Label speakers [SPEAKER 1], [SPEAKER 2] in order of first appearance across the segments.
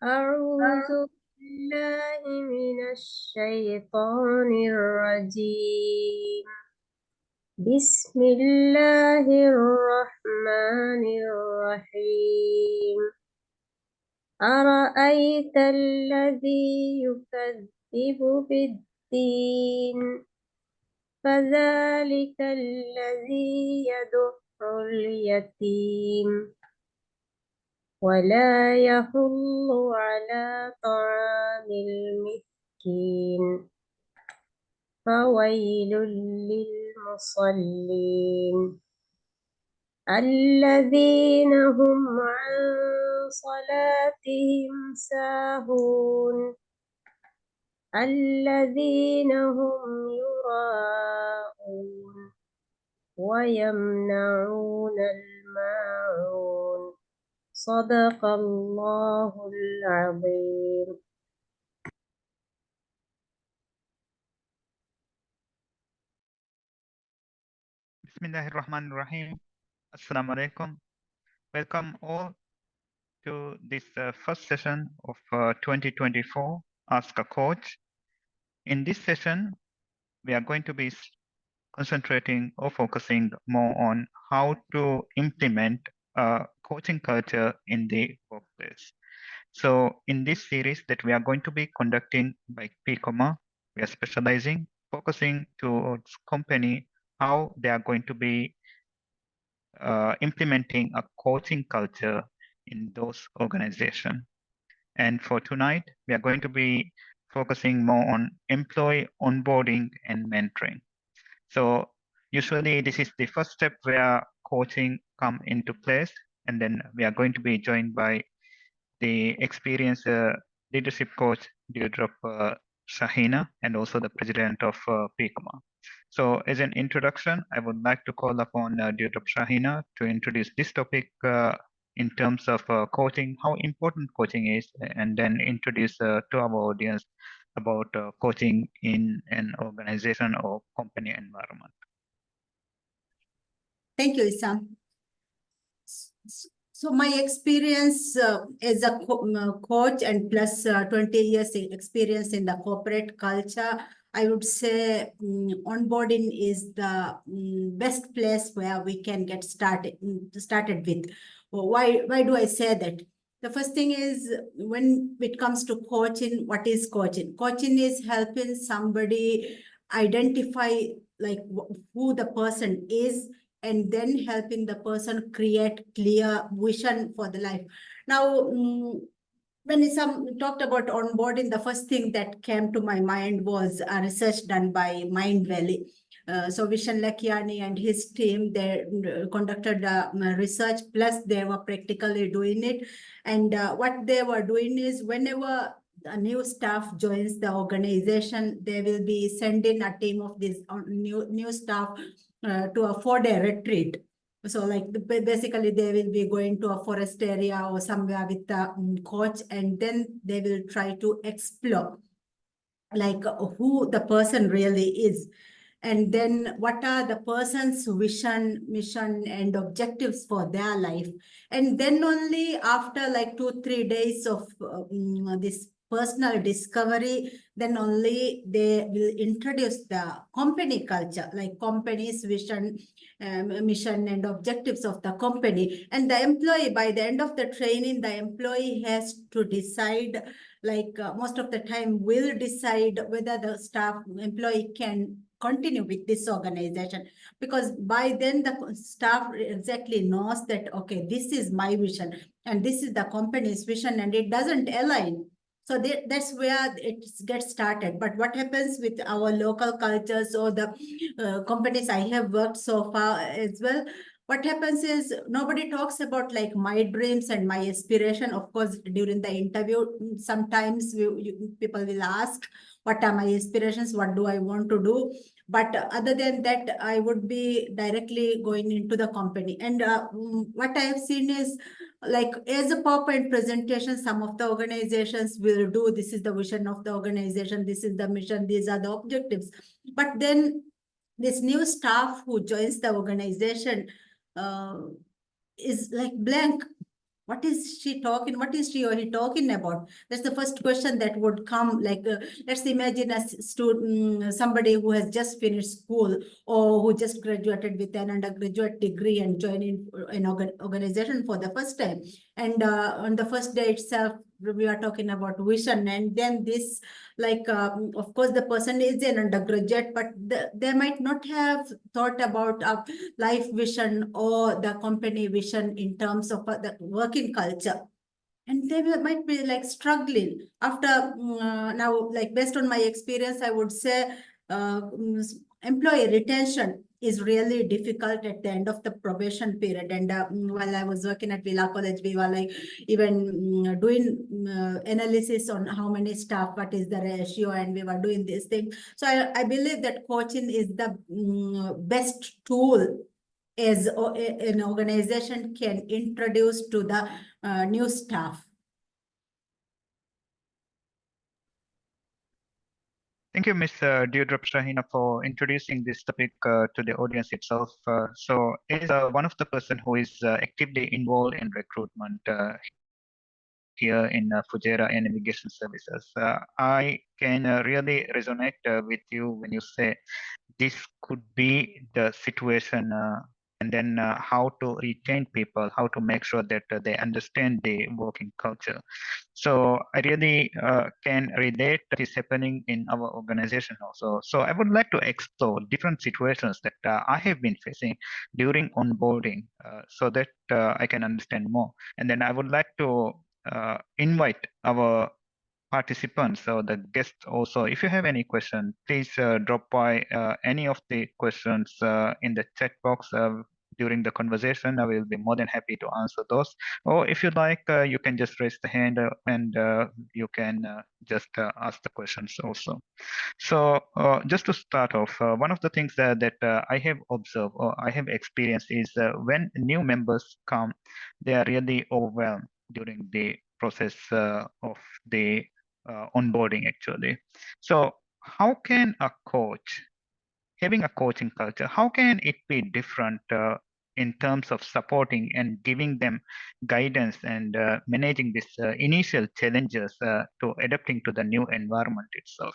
[SPEAKER 1] أعوذ بالله من الشيطان الرجيم. بسم الله الرحمن الرحيم. أرأيت الذي يكذب بالدين فذلك الذي يدع اليتيم ولا يحض على طعام المسكين فويل للمصلين الذين هم عن صلاتهم ساهون الذين هم يراءون ويمنعون الماعون صدق الله العظيم.
[SPEAKER 2] Bismillahirrahmanirrahim. Assalamu alaikum. Welcome all to this first session of 2024 Ask a Coach. In this session, we are going to be concentrating or focusing more on how to implement a coaching culture in the workplace. So in this series that we are going to be conducting by PCOMA, we are focusing towards company, how they are going to be implementing a coaching culture in those organizations. And for tonight, we are going to be focusing more on employee onboarding and mentoring. So usually this is the first step where coaching come into place, and then we are going to be joined by the experienced leadership coach, Deirdre Shahina, and also the president of PICMA. So as an introduction, I would like to call upon Deirdre Shahina to introduce this topic in terms of coaching, how important coaching is, and then introduce to our audience about coaching in an organization or company environment.
[SPEAKER 3] Thank you, Isam. So my experience as a coach and plus 20 years experience in the corporate culture, I would say onboarding is the best place where we can get started with. Why do I say that? The first thing is, when it comes to coaching, what is coaching? Coaching is helping somebody identify like who the person is, and then helping the person create clear vision for the life. Now, when some talked about onboarding, the first thing that came to my mind was a research done by Mind Valley. So Vishen Lakiani and his team, they conducted research, plus they were practically doing it. And what they were doing is, whenever a new staff joins the organization, they will be sending a team of this new staff to a 4-day retreat. So like basically they will be going to a forest area or somewhere with the coach, and then they will try to explore like who the person really is, and then what are the person's vision, mission, and objectives for their life. And then only after like 2-3 days of this personal discovery, then only they will introduce the company culture, like company's vision, mission, and objectives of the company. And the employee, by the end of the training, the employee has to decide, like most of the time will decide whether the staff employee can continue with this organization, because by then the staff exactly knows that, okay, this is my vision and this is the company's vision, and it doesn't align. So that's where it gets started. But what happens with our local cultures or the companies I have worked so far as well, what happens is nobody talks about like my dreams and my aspiration. Of course, during the interview, sometimes people will ask, what are my aspirations? What do I want to do? But other than that, I would be directly going into the company. And what I have seen is, like as a PowerPoint presentation, some of the organizations will do, this is the vision of the organization, this is the mission, these are the objectives. But then this new staff who joins the organization is like blank. what is she talking? What is she or he talking about? That's the first question that would come. Like, let's imagine a student, somebody who has just finished school or who just graduated with an undergraduate degree and joining an organization for the first time. And on the first day itself, we are talking about vision. And then this, like, of course, the person is an undergraduate, but they might not have thought about life vision or the company vision in terms of the working culture. And they might be like struggling after now, like based on my experience, I would say employee retention is really difficult at the end of the probation period. And while I was working at Villa College, we were like even doing analysis on how many staff, what is the ratio, and we were doing this thing. So I believe that coaching is the best tool as an organization can introduce to the new staff.
[SPEAKER 2] Thank you, Ms. Deirdre Shahina, for introducing this topic to the audience itself. So, as one of the person who is actively involved in recruitment here in Fujairah and Navigation Services, I can really resonate with you when you say this could be the situation, and then how to retain people, how to make sure that they understand the working culture. So I really can relate that is happening in our organization also. So I would like to explore different situations that I have been facing during onboarding, so that I can understand more. And then I would like to invite our participants or the guests also. If you have any question, please drop by any of the questions in the chat box during the conversation. I will be more than happy to answer those. Or if you like, you can just raise the hand and you can just ask the questions also. So just to start off, one of the things that I have observed or I have experienced is when new members come, they are really overwhelmed during the process of the onboarding actually. So how can a coach, having a coaching culture, how can it be different in terms of supporting and giving them guidance and managing these initial challenges to adapting to the new environment itself?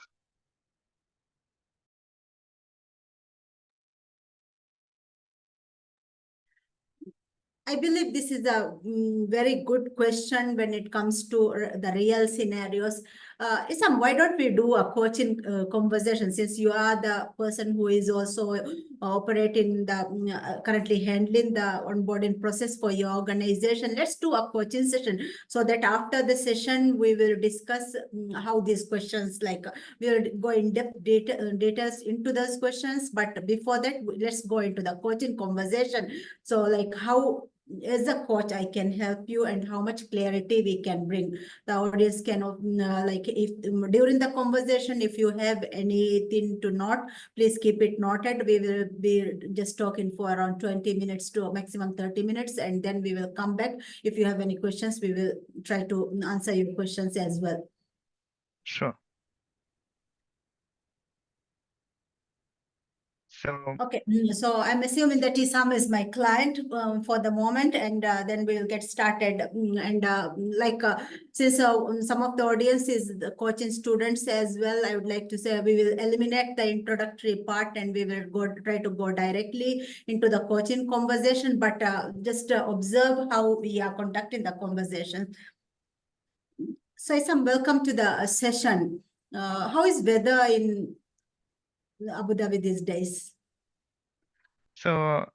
[SPEAKER 3] I believe this is a very good question when it comes to the real scenarios. Isam, why don't we do a coaching conversation, since you are the person who is also operating the currently handling the onboarding process for your organization. Let's do a coaching session so that after the session we will discuss how these questions, like we will go in depth details into those questions. But before that, let's go into the coaching conversation. So like how as a coach I can help you and how much clarity we can bring. The audience can like if during the conversation, if you have anything to note, please keep it noted. We will be just talking for around 20 minutes to maximum 30 minutes, and then we will come back. If you have any questions, we will try to answer your questions as well.
[SPEAKER 2] Sure. So
[SPEAKER 3] okay, so I'm assuming that Isam is my client for the moment, and then we'll get started. And since some of the audience is the coaching students as well, I would like to say we will eliminate the introductory part and we will try to go directly into the coaching conversation, but just observe how we are conducting the conversation. So Isam, welcome to the session. How is weather in Abu Dhabi these days?
[SPEAKER 2] So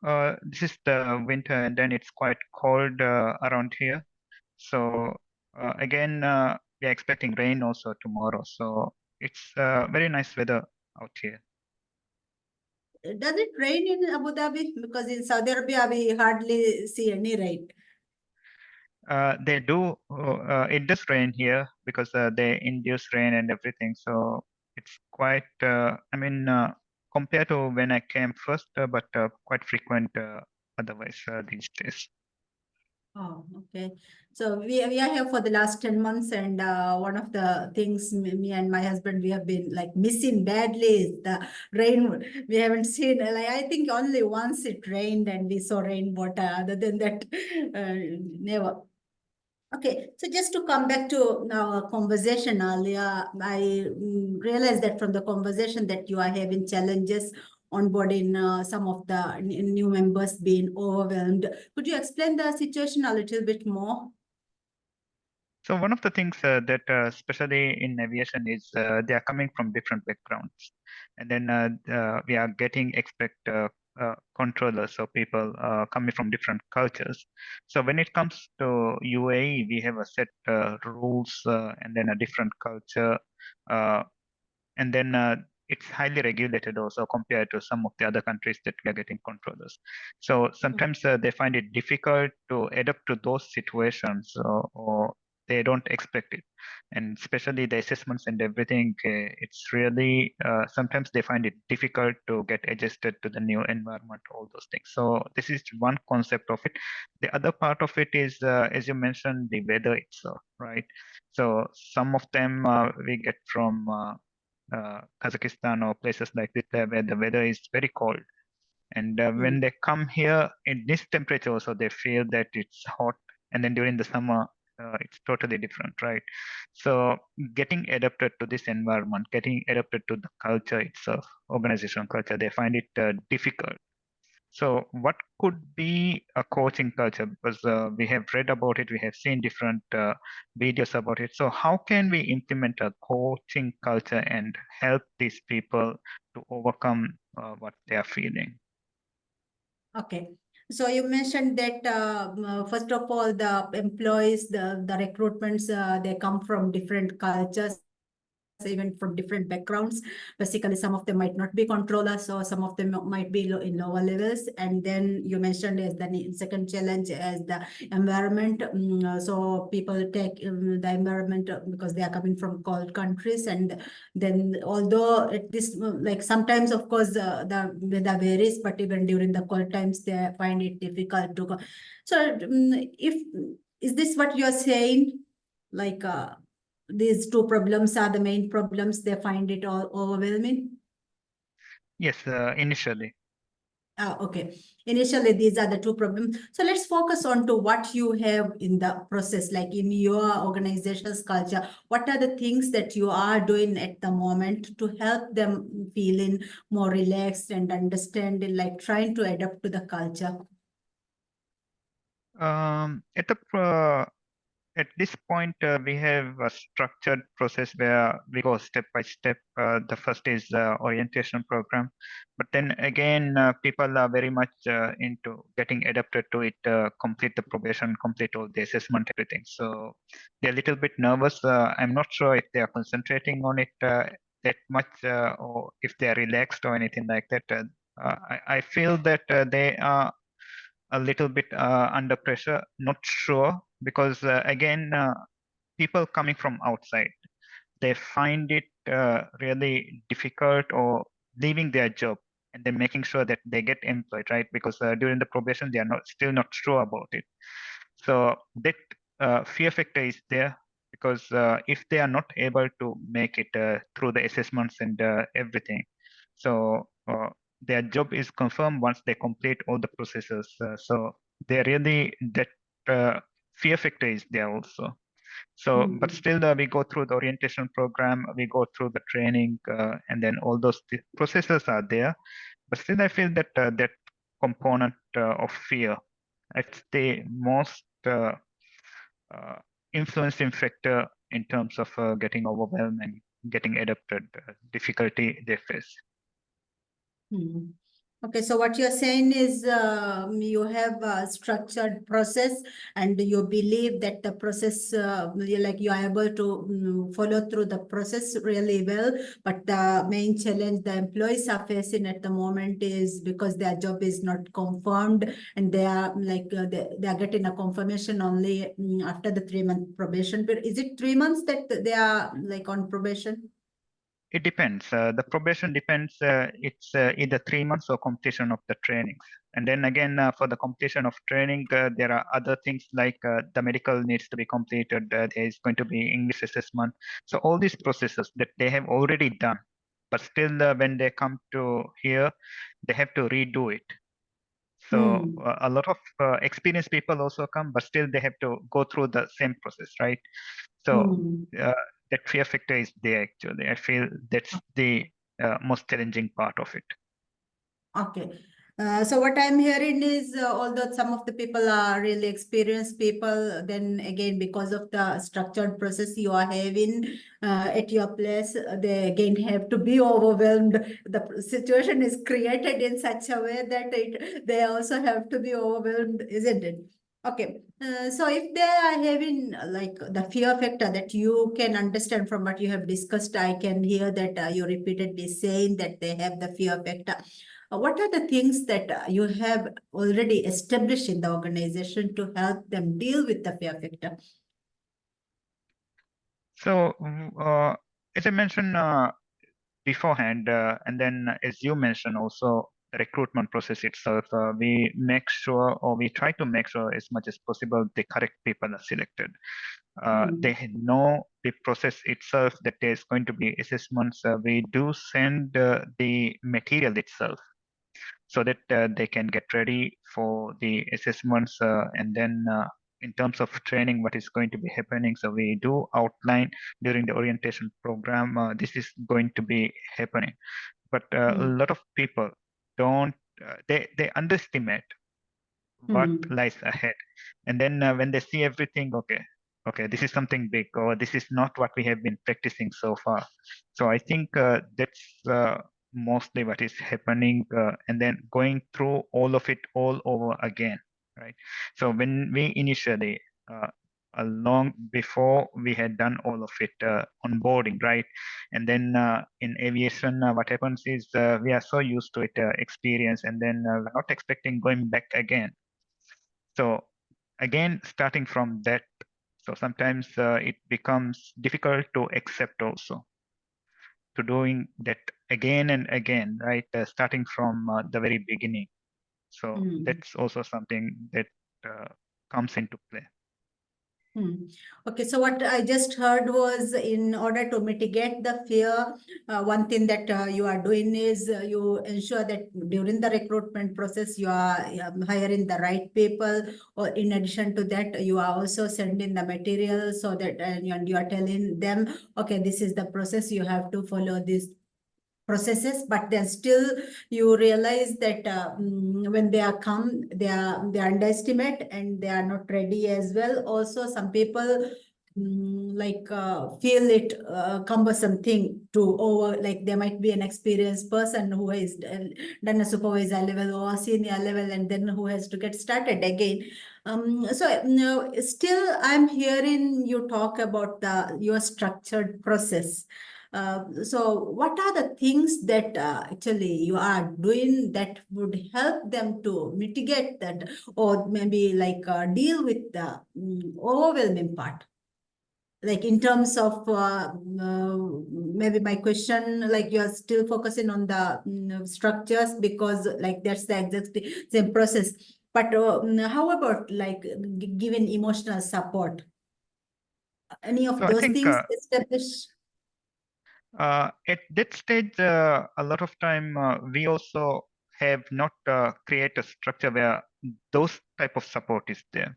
[SPEAKER 2] this is the winter, and then it's quite cold around here. So again, we are expecting rain also tomorrow. So it's very nice weather out here.
[SPEAKER 3] Does it rain in Abu Dhabi? Because in Saudi Arabia, we hardly see any rain.
[SPEAKER 2] They do. It does rain here because they induce rain and everything. So it's quite. I mean, compared to when I came first, but quite frequent otherwise these days.
[SPEAKER 3] Oh, okay. So we are here for the last 10 months, and one of the things me and my husband, we have been like missing badly is the rain. We haven't seen, like, I think only once it rained and we saw rainwater. Other than that, never. Okay, so just to come back to our conversation earlier, I realized that from the conversation that you are having challenges onboarding some of the new members being overwhelmed. Could you explain the situation a little bit more?
[SPEAKER 2] So one of the things that, especially in aviation, is they are coming from different backgrounds, and then we are getting controllers, so people coming from different cultures. So when it comes to UAE, we have a set rules and then a different culture. Uh, and then it's highly regulated also compared to some of the other countries that we are getting controllers. So sometimes they find it difficult to adapt to those situations, or they don't expect it. And especially the assessments and everything, it's really sometimes they find it difficult to get adjusted to the new environment, all those things. So this is one concept of it. The other part of it is, as you mentioned, the weather itself, right? So some of them we get from Kazakhstan or places like this where the weather is very cold. And when they come here in this temperature, also they feel that it's hot. And then during the summer, it's totally different, right? So getting adapted to this environment, getting adapted to the culture itself, organizational culture, they find it difficult. So, what could be a coaching culture? Because we have read about it, we have seen different videos about it. So, how can we implement a coaching culture and help these people to overcome what they are feeling?
[SPEAKER 3] Okay. So you mentioned that first of all, the employees, the recruitments, they come from different cultures, even from different backgrounds. Basically, some of them might not be controllers, or some of them might be in lower levels. And then you mentioned as the second challenge as the environment. So people take the environment because they are coming from cold countries, and then although at this like sometimes of course the weather varies, but even during the cold times they find it difficult to go. So if is this what you're saying, like these two problems are the main problems, they find it all overwhelming?
[SPEAKER 2] Yes, initially.
[SPEAKER 3] Okay. Initially, these are the two problems. So let's focus on to what you have in the process, like in your organization's culture. What are the things that you are doing at the moment to help them feeling more relaxed and understanding, like trying to adapt to the culture?
[SPEAKER 2] At the at this point, we have a structured process where we go step by step. The first is orientation program, but then again, people are very much into getting adapted to it, complete the probation, complete all the assessment, everything. So they're a little bit nervous. I'm not sure if they are concentrating on it that much, or if they are relaxed or anything like that. I feel that they are a little bit under pressure, not sure, because again, people coming from outside, they find it really difficult or leaving their job and then making sure that they get employed, right? Because during the probation, they are not still not sure about it. So that fear factor is there, because if they are not able to make it through the assessments and everything, so their job is confirmed once they complete all the processes. So they really that fear factor is there also. So, but still, we go through the orientation program, we go through the training, and then all those processes are there. But still, I feel that that component of fear, it's the most uh, influencing factor in terms of getting overwhelmed and getting adapted, difficulty they face.
[SPEAKER 3] Okay, so what you're saying is you have a structured process, and you believe that the process, like you are able to follow through the process really well. But the main challenge the employees are facing at the moment is because their job is not confirmed, and they are like they are getting a confirmation only after the 3-month probation period. Is it 3 months that they are like on probation?
[SPEAKER 2] It depends. The probation depends. It's either 3 months or completion of the trainings. And then again, for the completion of training, there are other things like the medical needs to be completed. There is going to be English assessment. So all these processes that they have already done, but still when they come to here, they have to redo it. So a lot of experienced people also come, but still they have to go through the same process, right? So that fear factor is there actually. I feel that's the most challenging part of it.
[SPEAKER 3] Okay. So what I'm hearing is, although some of the people are really experienced people, then again, because of the structured process you are having at your place, they again have to be overwhelmed. The situation is created in such a way that they also have to be overwhelmed, isn't it? Okay. So if they are having like the fear factor that you can understand from what you have discussed, I can hear that you repeatedly saying that they have the fear factor. What are the things that you have already established in the organization to help them deal with the fear factor?
[SPEAKER 2] So as I mentioned beforehand, and then as you mentioned also, the recruitment process itself, we make sure, or we try to make sure as much as possible, the correct people are selected. They know the process itself, that there's going to be assessments. We do send the material itself so that they can get ready for the assessments, and then in terms of training, what is going to be happening. So we do outline during the orientation program, this is going to be happening. But a lot of people don't, they underestimate what lies ahead. And then when they see everything, okay, this is something big, or this is not what we have been practicing so far. So I think that's mostly what is happening, and then going through all of it all over again, right? So when we initially, long before we had done all of it, onboarding, right? And then in aviation, what happens is we are so used to it, experience, and then we're not expecting going back again. So again, starting from that, so sometimes it becomes difficult to accept also, to doing that again and again, right? Starting from the very beginning. So that's also something that comes into play.
[SPEAKER 3] Okay, so what I just heard was, in order to mitigate the fear, one thing that you are doing is you ensure that during the recruitment process, you are hiring the right people, or in addition to that, you are also sending the material so that and you are telling them, okay, this is the process, you have to follow this processes, but then still you realize that when they are come, they underestimate and they are not ready as well. Also, some people feel it cumbersome thing to over, like there might be an experienced person who has done a supervisor level or a senior level, and then who has to get started again. Still I'm hearing you talk about your structured process. So what are the things that actually you are doing that would help them to mitigate that, or maybe deal with the overwhelming part? Like in terms of maybe my question, like you're still focusing on the structures, because like that's the exact same process. But how about like giving emotional support? Any of
[SPEAKER 2] So I
[SPEAKER 3] those
[SPEAKER 2] think
[SPEAKER 3] things established?
[SPEAKER 2] at that stage, a lot of time we also have not create a structure where those type of support is there.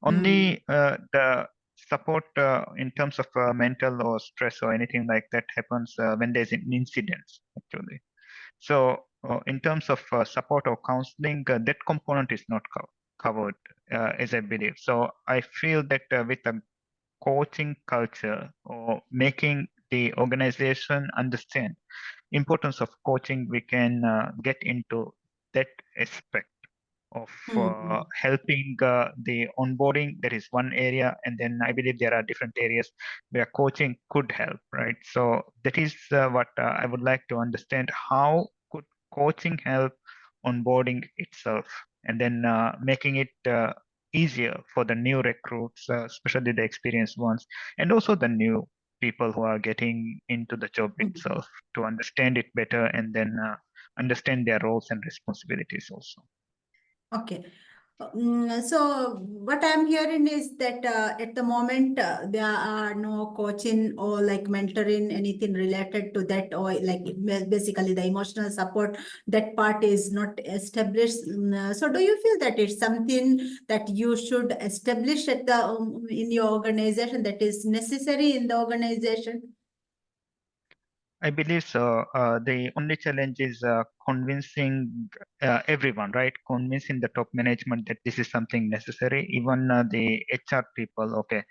[SPEAKER 2] Only the support in terms of mental or stress or anything like that happens when there's an incident, actually. So in terms of support or counseling, that component is not covered, as I believe. So I feel that with a coaching culture, or making the organization understand importance of coaching, we can get into that aspect of helping the onboarding. That is one area, and then I believe there are different areas where coaching could help, right? So that is what I would like to understand. How could coaching help onboarding itself, and then making it easier for the new recruits, especially the experienced ones, and also the new people who are getting into the job itself, to understand it better, and then understand their roles and responsibilities also.
[SPEAKER 3] Okay. So what I'm hearing is that at the moment there are no coaching or like mentoring, anything related to that, or like basically the emotional support, that part is not established. So do you feel that it's something that you should establish at the in your organization, that is necessary in the organization?
[SPEAKER 2] I believe so. The only challenge is convincing everyone, right? Convincing the top management that this is something necessary. Even the HR people, okay,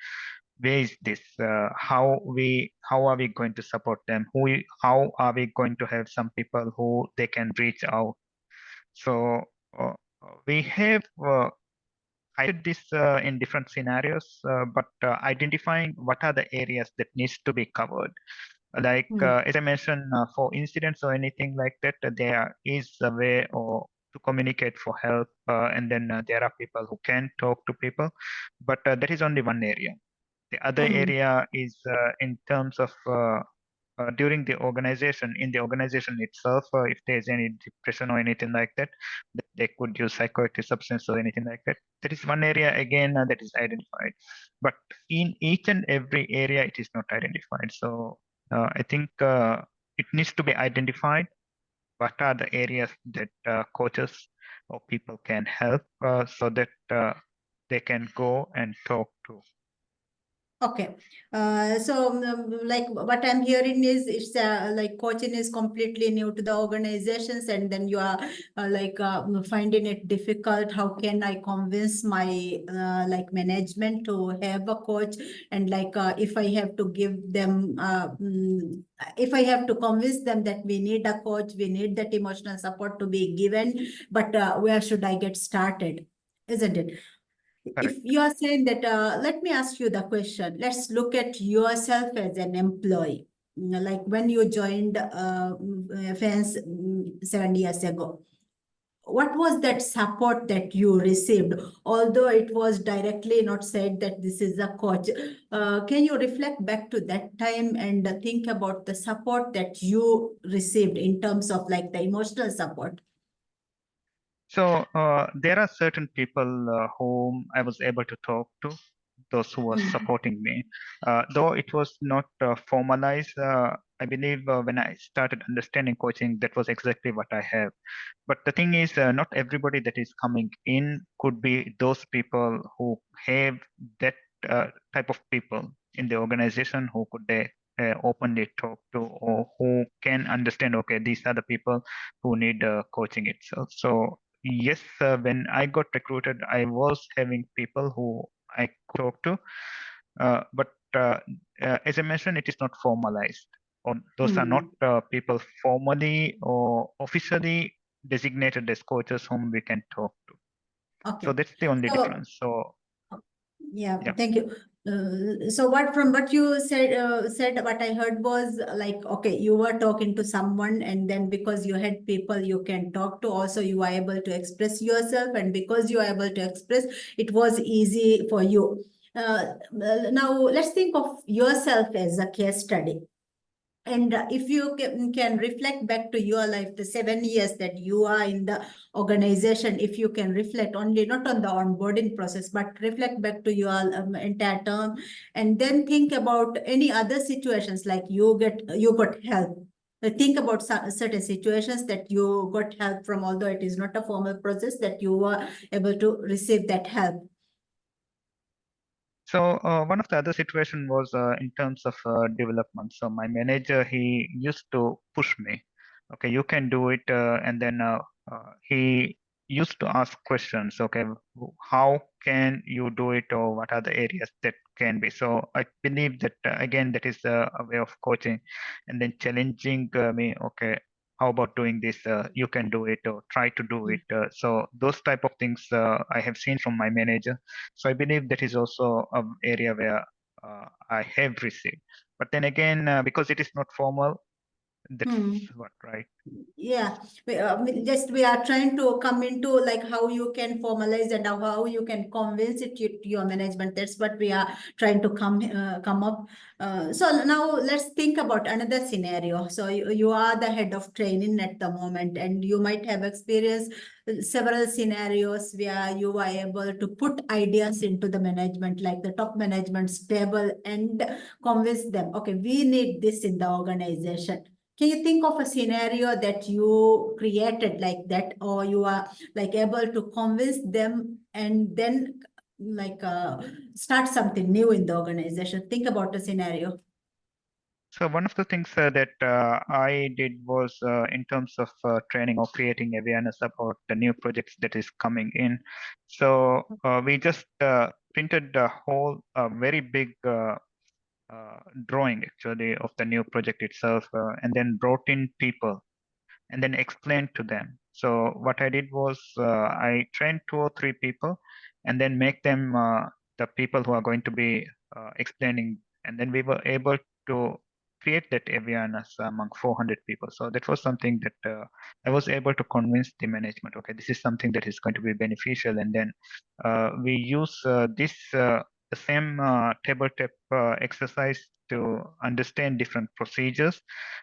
[SPEAKER 2] where is this? How are we going to support them? How are we going to have some people who they can reach out? So uh, we have highlighted this in different scenarios, but identifying what are the areas that needs to be covered. Like as I mentioned, for incidents or anything like that, there is a way or to communicate for help, and then there are people who can talk to people, but that is only one area. The other
[SPEAKER 3] Mm.
[SPEAKER 2] area is in terms of during the organization, in the organization itself, if there's any depression or anything like that, they could use psychoactive substance or anything like that. That is one area again that is identified. But in each and every area, it is not identified. So I think it needs to be identified. What are the areas that coaches or people can help so that they can go and talk to.
[SPEAKER 3] Okay. So like what I'm hearing is it's like coaching is completely new to the organizations, and then you are finding it difficult. How can I convince my like management to have a coach? And like if I have to give them, if I have to convince them that we need a coach, we need that emotional support to be given, but where should I get started? Isn't it? If
[SPEAKER 2] Correct.
[SPEAKER 3] you are saying that, let me ask you the question. Let's look at yourself as an employee. Like when you joined FANS 7 years ago, what was that support that you received? Although it was directly not said that this is a coach, can you reflect back to that time and think about the support that you received in terms of like the emotional support?
[SPEAKER 2] So there are certain people whom I was able to talk to, those who were
[SPEAKER 3] Mm.
[SPEAKER 2] supporting me. Though it was not formalized, I believe when I started understanding coaching, that was exactly what I have. But the thing is, not everybody that is coming in could be those people who have that type of people in the organization who could they openly talk to, or who can understand, okay, these are the people who need coaching itself. So yes, when I got recruited, I was having people who I could talk to, but as I mentioned, it is not formalized, or those are not
[SPEAKER 3] Mm.
[SPEAKER 2] people formally or officially designated as coaches whom we can talk to. So
[SPEAKER 3] Okay.
[SPEAKER 2] that's the only
[SPEAKER 3] So
[SPEAKER 2] difference. So
[SPEAKER 3] yeah,
[SPEAKER 2] yeah.
[SPEAKER 3] thank you. So what from what you said, what I heard was like, okay, you were talking to someone, and then because you had people you can talk to, also you are able to express yourself, and because you are able to express, it was easy for you. Now let's think of yourself as a case study. And if you can reflect back to your life, the 7 years that you are in the organization, if you can reflect only not on the onboarding process, but reflect back to your entire term, and then think about any other situations like you got help. Think about certain situations that you got help from, although it is not a formal process, that you were able to receive that help.
[SPEAKER 2] So one of the other situation was in terms of development. So my manager, he used to push me. Okay, you can do it, and then he used to ask questions. Okay, how can you do it, or what are the areas that can be? So I believe that again, that is a way of coaching, and then challenging me. Okay, how about doing this? You can do it, or try to do it. So those type of things I have seen from my manager. So I believe that is also an area where I have received. But then again, because it is not formal, That's what, right?
[SPEAKER 3] Yeah, we are trying to come into like how you can formalize and how you can convince it to your management. That's what we are trying to come up. So now let's think about another scenario. So you are the head of training at the moment, and you might have experienced several scenarios where you are able to put ideas into the management, like the top management's table, and convince them, okay, we need this in the organization. Can you think of a scenario that you created like that, or you are like able to convince them and then like start something new in the organization? Think about a scenario.
[SPEAKER 2] So one of the things that I did was in terms of training or creating awareness about the new projects that is coming in. So we just printed a whole very big drawing actually of the new project itself, and then brought in people and then explained to them. So what I did was I trained 2 or 3 people and then make them the people who are going to be explaining. And then we were able to create that awareness among 400 people. So that was something that I was able to convince the management, okay, this is something that is going to be beneficial. And then we use the same tabletop exercise to understand different procedures,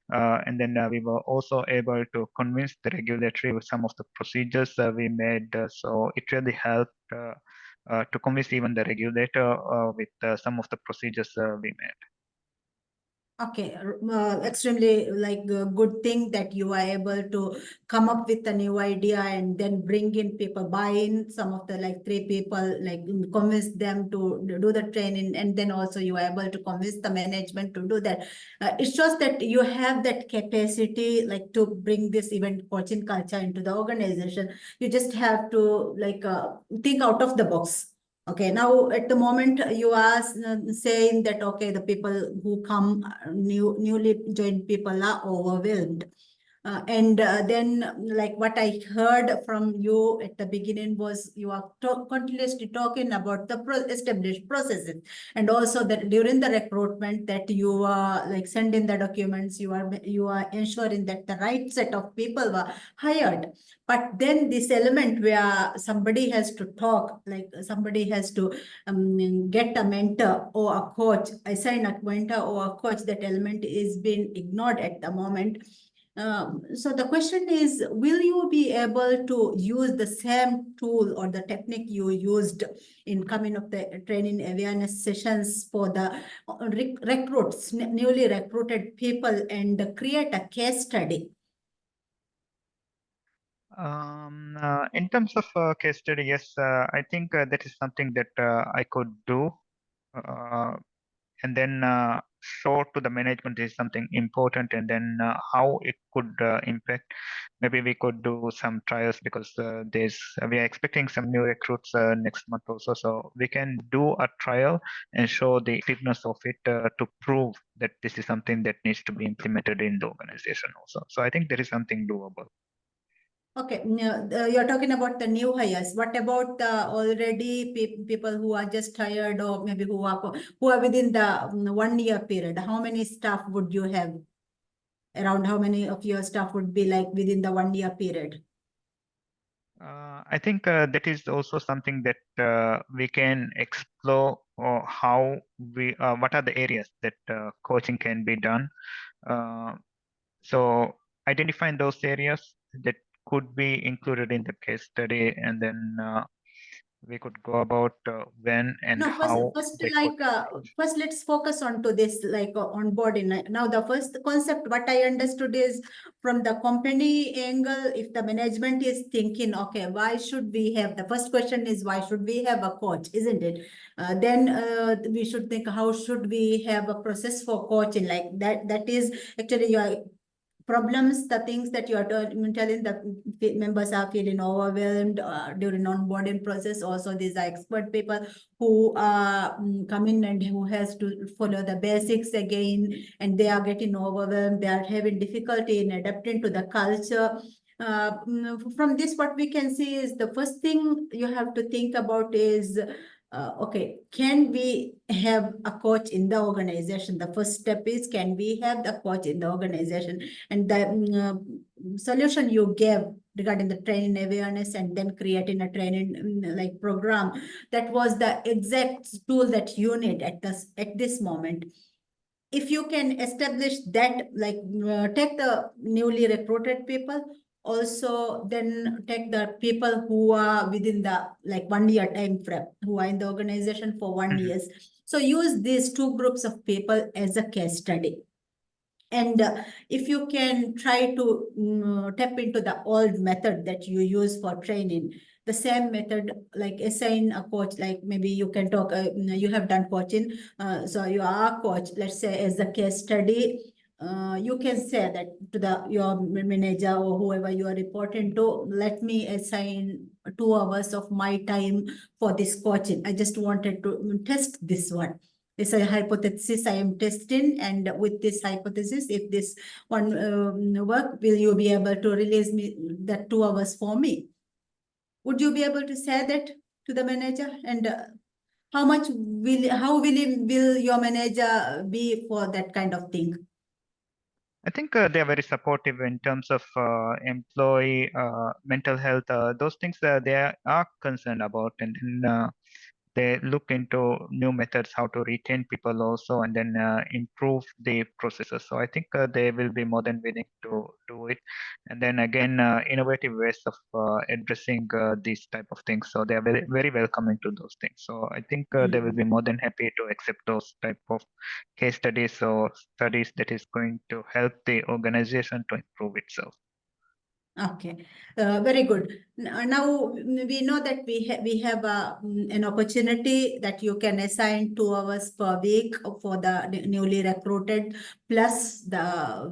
[SPEAKER 2] and then we were also able to convince the regulatory with some of the procedures we made. So it really helped to convince even the regulator with some of the procedures we made.
[SPEAKER 3] Okay, extremely like good thing that you are able to come up with a new idea and then bring in people, buy in some of the like 3 people, like convince them to do the training, and then also you are able to convince the management to do that. It shows that you have that capacity, like to bring this event coaching culture into the organization. You just have to like think out of the box. Okay, now at the moment you are saying that, okay, the people who come, newly joined people are overwhelmed. And then like what I heard from you at the beginning was you are continuously talking about the established processes, and also that during the recruitment that you are like sending the documents, you are ensuring that the right set of people were hired. But then this element where somebody has to talk, like somebody has to get a mentor or a coach, assign a mentor or a coach, that element is being ignored at the moment. So the question is, will you be able to use the same tool or the technique you used in coming up the training awareness sessions for the recruits, newly recruited people, and create a case study?
[SPEAKER 2] In terms of case study, yes, I think that is something that I could do. And then show to the management is something important, and then how it could impact. Maybe we could do some trials because we are expecting some new recruits next month also. So we can do a trial and show the effectiveness of it to prove that this is something that needs to be implemented in the organization also. So I think there is something doable.
[SPEAKER 3] Okay, you're talking about the new hires. What about the already people who are just hired, or maybe who are within the 1 year period? How many staff would you have? Around how many of your staff would be like within the 1 year period?
[SPEAKER 2] I think that is also something that we can explore, or how what are the areas that coaching can be done. So identifying those areas that could be included in the case study, and then we could go about when and
[SPEAKER 3] No,
[SPEAKER 2] how
[SPEAKER 3] first,
[SPEAKER 2] they could
[SPEAKER 3] like, first let's focus on to this, like onboarding. Now, the first concept, what I understood is from the company angle, if the management is thinking, okay, why should we have, the first question is, why should we have a coach, isn't it? Then we should think, how should we have a process for coaching, like that is actually your problems, the things that you are telling the members are feeling overwhelmed during onboarding process. Also, these are expert people who come in and who has to follow the basics again, and they are getting overwhelmed. They are having difficulty in adapting to the culture. From this, what we can see is the first thing you have to think about is okay, can we have a coach in the organization? The first step is, can we have the coach in the organization? And the solution you gave regarding the training awareness and then creating a training like program, that was the exact tool that you need at this moment. If you can establish that, like take the newly recruited people, also then take the people who are within the like 1 year time frame, who are in the organization for 1 year. So use these two groups of people as a case study. And if you can try to tap into the old method that you use for training, the same method, like assign a coach, like maybe you can talk, you have done coaching, so you are a coach, let's say as a case study, you can say that to your manager or whoever you are reporting to, let me assign 2 hours of my time for this coaching. I just wanted to test this one. It's a hypothesis I am testing, and with this hypothesis, if this one work, will you be able to release me that 2 hours for me? Would you be able to say that to the manager? And how willing will your manager be for that kind of thing?
[SPEAKER 2] I think they are very supportive in terms of employee mental health. Those things they are concerned about, and then they look into new methods how to retain people also, and then improve the processes. So I think they will be more than willing to do it. And then again, innovative ways of addressing these type of things. So they are very, very welcoming to those things. So I think they will be more than happy to accept those type of case studies or studies that is going to help the organization to improve itself.
[SPEAKER 3] Okay, very good. Now we know that we have an opportunity that you can assign 2 hours per week for the newly recruited, plus the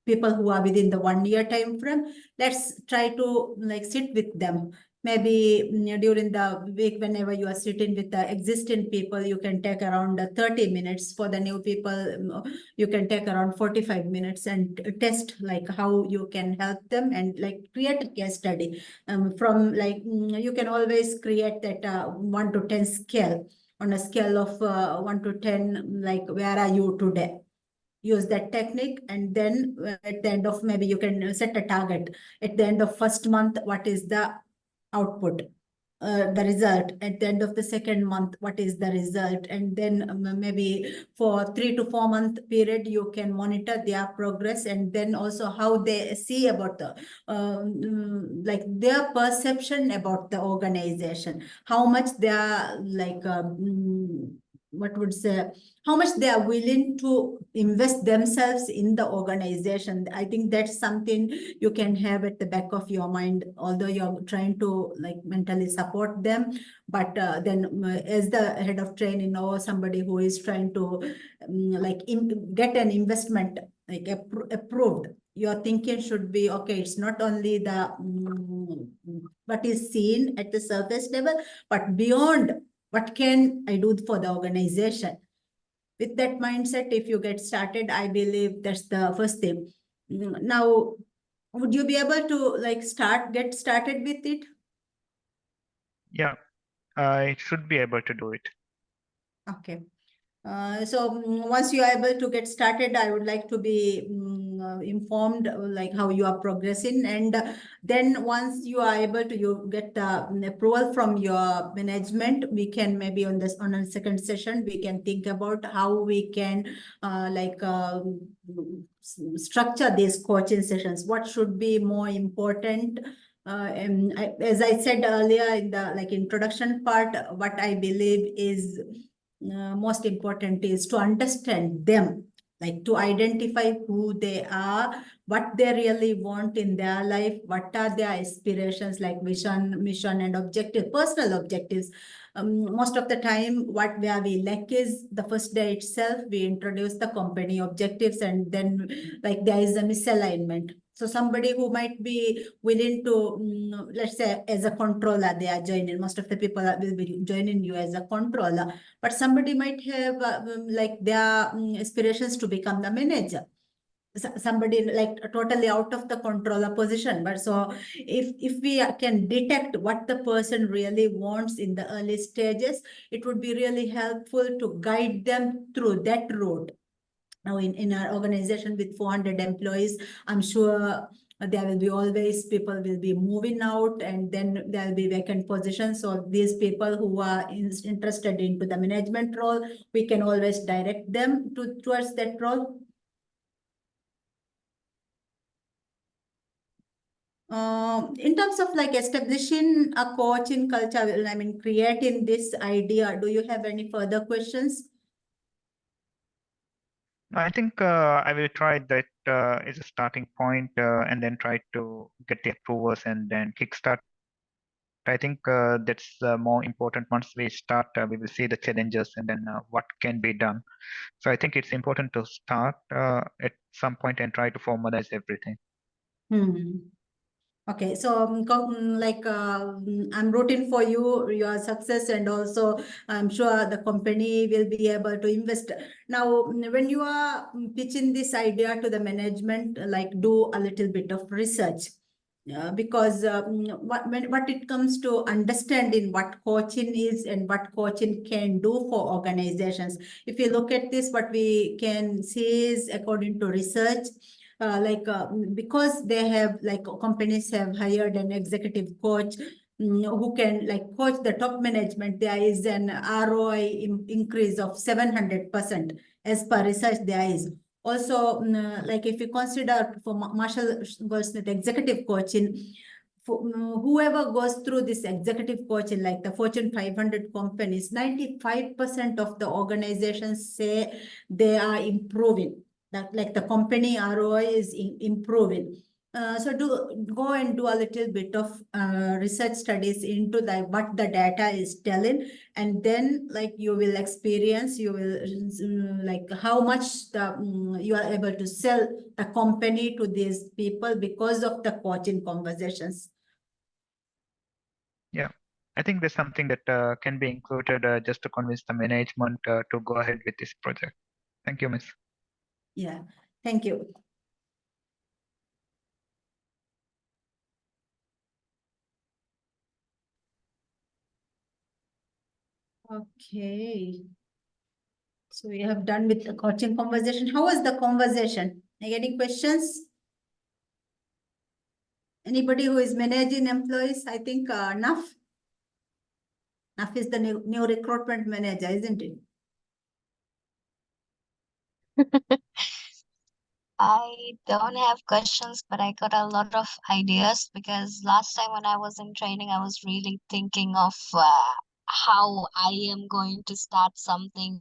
[SPEAKER 3] people who are within the 1 year time frame. Let's try to like sit with them. Maybe during the week, whenever you are sitting with the existing people, you can take around 30 minutes. For the new people, you can take around 45 minutes and test like how you can help them, and like create a case study from like you can always create that 1 to 10 scale. On a scale of 1 to 10, like where are you today? Use that technique, and then at the end of, maybe you can set a target at the end of first month, what is the output, the result at the end of the second month, what is the result, and then maybe for 3 to 4 month period you can monitor their progress, and then also how they see about the like their perception about the organization, how much they are like what would say, how much they are willing to invest themselves in the organization. I think that's something you can have at the back of your mind, although you're trying to like mentally support them. But then as the head of training or somebody who is trying to like get an investment like approved, your thinking should be, okay, it's not only the what is seen at the surface level, but beyond, what can I do for the organization? With that mindset, if you get started, I believe that's the first thing. Now, would you be able to like get started with it?
[SPEAKER 2] Yeah, I should be able to do it.
[SPEAKER 3] Okay. So once you are able to get started, I would like to be informed like how you are progressing, and then once you are able to you get the approval from your management, we can maybe on a second session we can think about how we can structure these coaching sessions. What should be more important? And as I said earlier in the like introduction part, what I believe is most important is to understand them, like to identify who they are, what they really want in their life, what are their aspirations, like vision, mission, and objective, personal objectives. Most of the time, where we lack is the first day itself, we introduce the company objectives, and then like there is a misalignment. So somebody who might be willing to, let's say as a controller, they are joining. Most of the people will be joining you as a controller, but somebody might have like their aspirations to become the manager. somebody like totally out of the controller position. But so if we can detect what the person really wants in the early stages, it would be really helpful to guide them through that road. Now in our organization with 400 employees, I'm sure there will be always people will be moving out, and then there will be vacant positions. So these people who are interested into the management role, we can always direct them towards that role. In terms of like establishing a coaching culture, I mean, creating this idea, do you have any further questions?
[SPEAKER 2] I think I will try that as a starting point and then try to get the approvals and then kickstart. I think that's more important. Once we start, we will see the challenges and then what can be done. So I think it's important to start at some point and try to formalize everything.
[SPEAKER 3] Okay, so I'm rooting for your success, and also I'm sure the company will be able to invest. Now, when you are pitching this idea to the management, like do a little bit of research. Because what it comes to understanding what coaching is and what coaching can do for organizations, if you look at this, what we can see is, according to research, because they have, like, companies have hired an executive coach who can like coach the top management, there is an ROI increase of 700% as per research there is. Also, like if you consider for Marshall Goldsmith executive coaching, whoever goes through this executive coaching, like the Fortune 500 companies, 95% of the organizations say they are improving. That like the company ROI is improving. So go and do a little bit of research studies into what the data is telling, and then like you will experience, you will like how much you are able to sell the company to these people because of the coaching conversations.
[SPEAKER 2] Yeah, I think there's something that can be included just to convince the management to go ahead with this project. Thank you, Miss.
[SPEAKER 3] Yeah, thank you. Okay. So we have done with the coaching conversation. How was the conversation? Any questions? Anybody who is managing employees? I think Naf is the new recruitment manager, isn't it?
[SPEAKER 4] I don't have questions, but I got a lot of ideas because last time when I was in training, I was really thinking of how I am going to start something.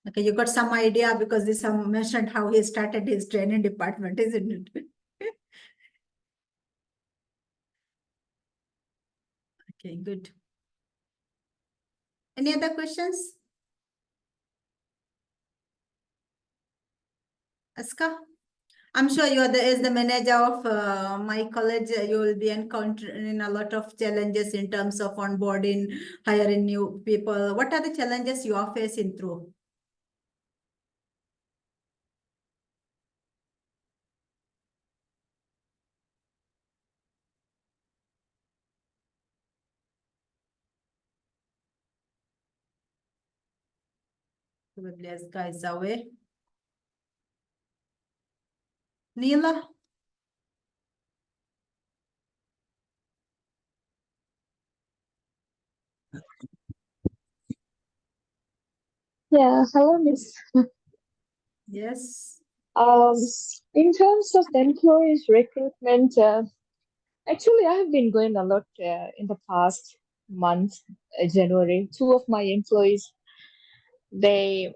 [SPEAKER 3] Okay, you got some idea because this mentioned how he started his training department, isn't it? Okay, good. Any other questions? Aska? I'm sure you are as the manager of my college, you will be encountering a lot of challenges in terms of onboarding, hiring new people. What are the challenges you are facing through? Probably Aska is away. Neela?
[SPEAKER 5] Yeah, hello, Miss.
[SPEAKER 3] Yes.
[SPEAKER 5] Um, in terms of the employees recruitment, actually, I have been going a lot in the past month, January. Two of my employees, they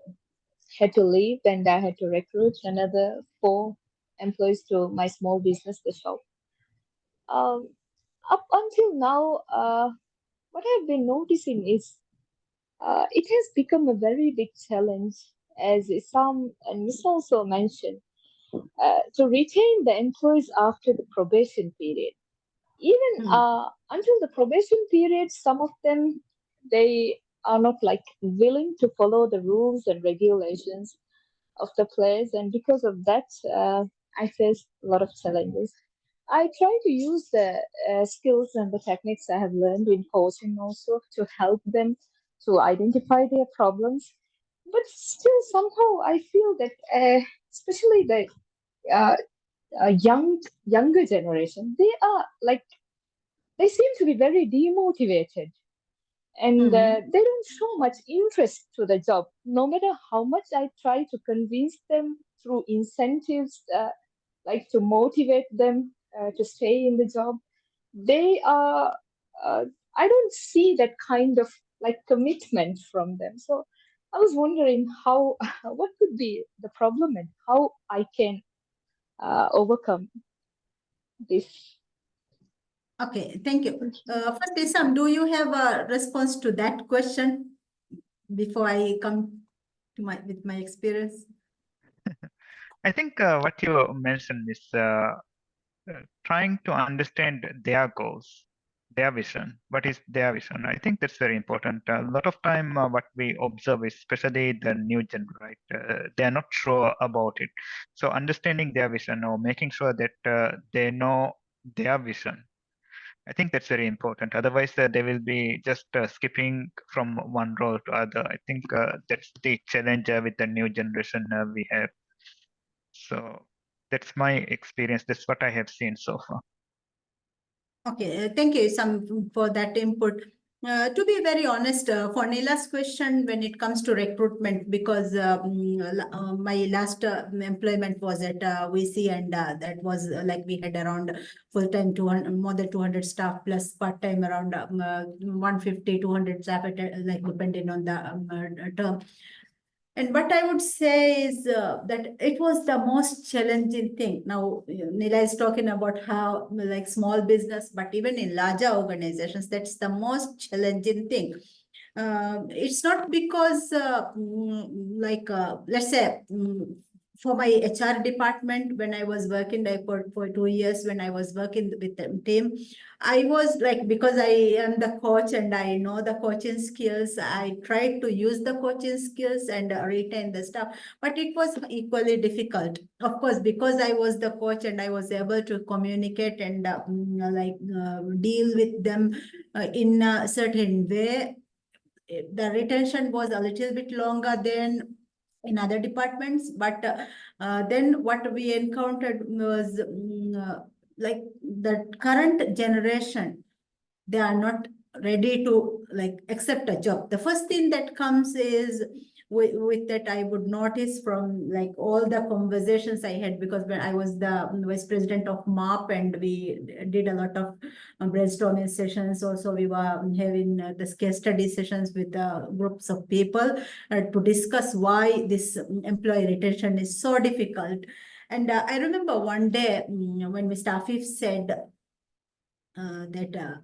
[SPEAKER 5] had to leave, and I had to recruit another four employees to my small business, the shop. Um, up until now, what I've been noticing is it has become a very big challenge, as some and Miss also mentioned, to retain the employees after the probation period. Even until the probation period, some of them they are not like willing to follow the rules and regulations of the place, and because of that, I face a lot of challenges. I try to use the skills and the techniques I have learned in coaching also to help them to identify their problems, but still somehow I feel that, especially the uh, younger generation, they are like they seem to be very demotivated, and they don't show much interest to the job. No matter how much I try to convince them through incentives, like to motivate them to stay in the job, they are. Uh, I don't see that kind of like commitment from them. So I was wondering how what could be the problem and how I can overcome this.
[SPEAKER 3] Okay, thank you.
[SPEAKER 5] Thank you.
[SPEAKER 3] First, Isam, do you have a response to that question before I come to my experience?
[SPEAKER 2] I think what you mentioned is trying to understand their goals, their vision. What is their vision? I think that's very important. A lot of time, what we observe is, especially the new gen, right? They are not sure about it. So understanding their vision or making sure that they know their vision. I think that's very important. Otherwise, they will be just skipping from one role to other. I think that's the challenge with the new generation we have. So that's my experience. That's what I have seen so far.
[SPEAKER 3] Okay, thank you, Sam, for that input. To be very honest, for Nila's question, when it comes to recruitment, because my last employment was at VC, and that was like we had around full-time 200, more than 200 staff plus part-time around 150, 200 staff, like depending on the term. And what I would say is that it was the most challenging thing. Now, Nila is talking about how, like, small business, but even in larger organizations, that's the most challenging thing. It's not because, let's say, for my HR department, when I was working there for 2 years, when I was working with the team, I was like, because I am the coach and I know the coaching skills, I tried to use the coaching skills and retain the stuff, but it was equally difficult. Of course, because I was the coach and I was able to communicate and deal with them in a certain way, the retention was a little bit longer than in other departments. But then what we encountered was like the current generation, they are not ready to like accept a job. The first thing that comes is with that I would notice from like all the conversations I had, because when I was the vice president of MAP and we did a lot of brainstorming sessions. Also, we were having the case study sessions with groups of people to discuss why this employee retention is so difficult. And I remember one day when Mr. Afif said that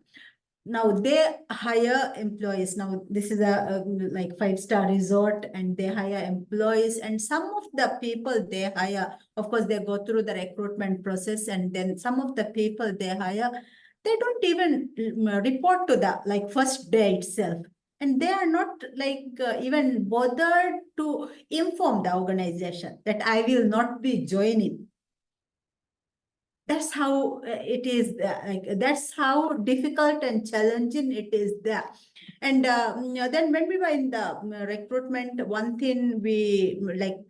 [SPEAKER 3] now they hire employees. Now this is a like 5-star resort, and they hire employees, and some of the people they hire, of course they go through the recruitment process, and then some of the people they hire, they don't even report to the like first day itself, and they are not like even bothered to inform the organization that I will not be joining. That's how it is, that's how difficult and challenging it is there. And then when we were in the recruitment, one thing we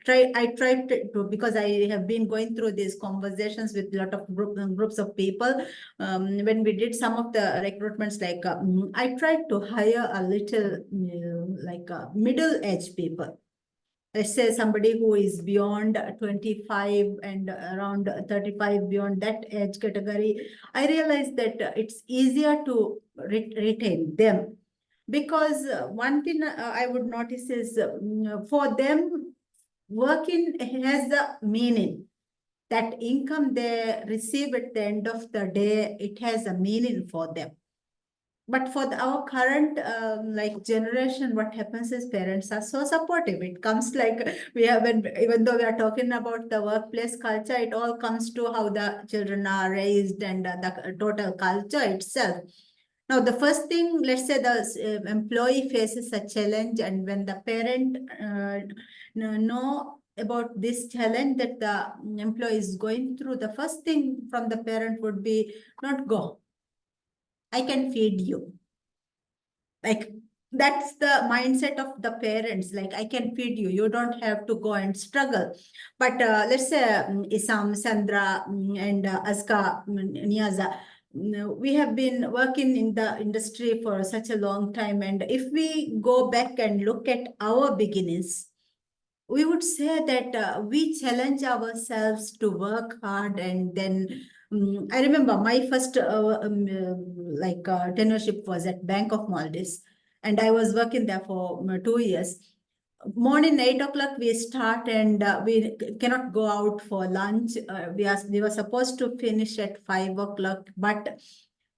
[SPEAKER 3] I tried to, because I have been going through these conversations with a lot of groups of people. When we did some of the recruitments, I tried to hire a little middle-aged people. Let's say somebody who is beyond 25 and around 35, beyond that age category. I realized that it's easier to retain them, because one thing I would notice is for them, working has a meaning. That income they receive at the end of the day, it has a meaning for them. But for our current generation, what happens is parents are so supportive. It comes like we have been, even though we are talking about the workplace culture, it all comes to how the children are raised and the total culture itself. Now, the first thing, let's say the employee faces a challenge, and when the parent know about this challenge that the employee is going through, the first thing from the parent would be not go. I can feed you. Like that's the mindset of the parents. Like I can feed you. You don't have to go and struggle. But let's say Isam, Sandra, and Aska, Niaza, we have been working in the industry for such a long time. And if we go back and look at our beginnings, we would say that we challenge ourselves to work hard. And then I remember my first tenureship was at Bank of Maldives, and I was working there for 2 years. Morning 8 o'clock we start, and we cannot go out for lunch. We were supposed to finish at 5 o'clock, but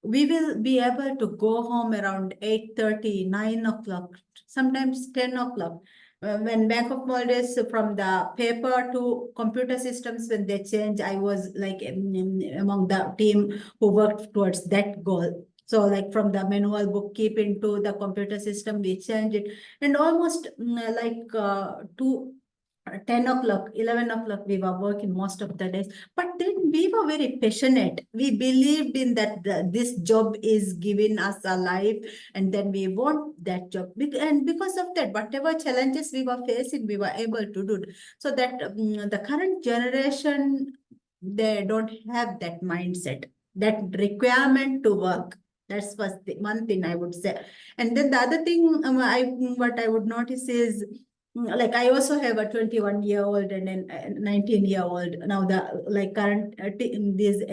[SPEAKER 3] we will be able to go home around 8:30, 9 o'clock, sometimes 10 o'clock. When Bank of Maldives from the paper to computer systems, when they change, I was like among the team who worked towards that goal. So like from the manual bookkeeping to the computer system, we changed it. And almost to 10 o'clock, 11 o'clock, we were working most of the days. But then we were very passionate. We believed in that this job is giving us a life, and then we want that job. And because of that, whatever challenges we were facing, we were able to do. So that the current generation, they don't have that mindset, that requirement to work. That's one thing I would say. And then the other thing what I would notice is, like I also have a 21-year-old and a 19-year-old now, the like current this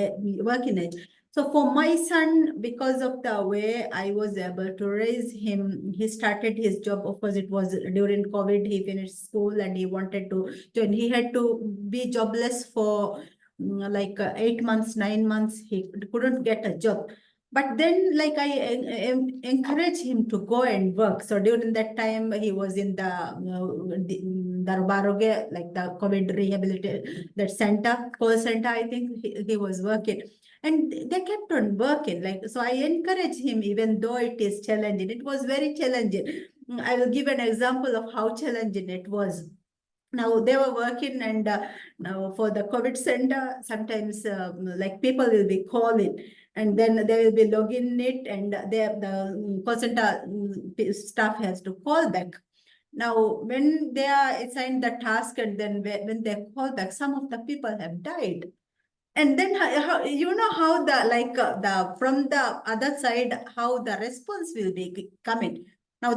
[SPEAKER 3] working age. So for my son, because of the way I was able to raise him, he started his job. Of course, it was during COVID. He finished school and he wanted to join. He had to be jobless for 8 months, 9 months. He couldn't get a job. But then, like I encourage him to go and work. So during that time, he was in the Darbaroge, like the COVID rehabilitation, that center, call center. I think he was working, and they kept on working. Like so, I encourage him, even though it is challenging. It was very challenging. I will give an example of how challenging it was. Now they were working, and now for the COVID center, sometimes like people will be calling, and then they will be logging it, and the call center staff has to call back. Now, when they are assigned the task, and then when they call back, some of the people have died. And then how you know how the from the other side, how the response will be coming. Now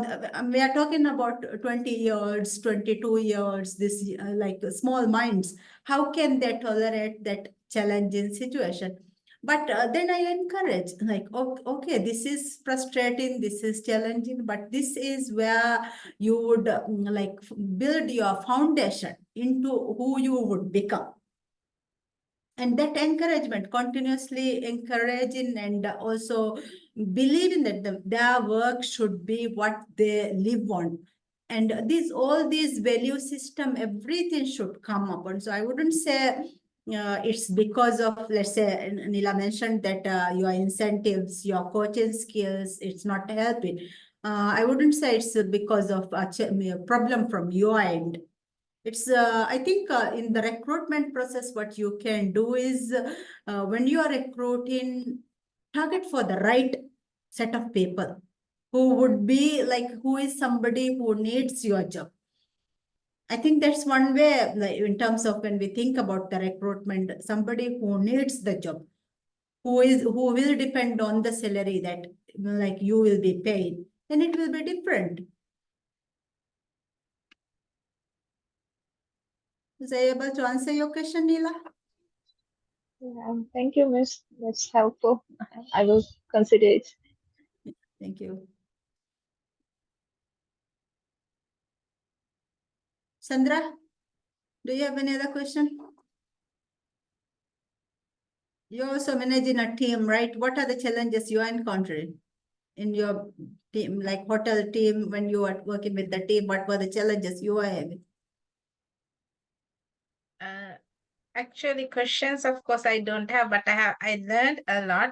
[SPEAKER 3] we are talking about 20 years, 22 years, this like small minds. How can they tolerate that challenging situation? But then I encourage, like, okay, this is frustrating, this is challenging, but this is where you would build your foundation into who you would become. And that encouragement, continuously encouraging, and also believing that their work should be what they live on. And all these value system, everything should come upon. So I wouldn't say it's because of, let's say, Nila mentioned that your incentives, your coaching skills, it's not helping. I wouldn't say it's because of a problem from your end. It's, I think in the recruitment process, what you can do is when you are recruiting, target for the right set of people who would be like, who is somebody who needs your job. I think that's one way, like, in terms of when we think about the recruitment, somebody who needs the job, who will depend on the salary that like you will be paid, then it will be different. Was I able to answer your question, Neela?
[SPEAKER 5] Thank you, Miss. That's helpful. I will consider it.
[SPEAKER 3] Thank you. Sandra, do you have any other question? You're also managing a team, right? What are the challenges you are encountering in your team, like hotel team, when you are working with the team? What were the challenges you are having?
[SPEAKER 6] Actually, questions, of course, I don't have, but I learned a lot.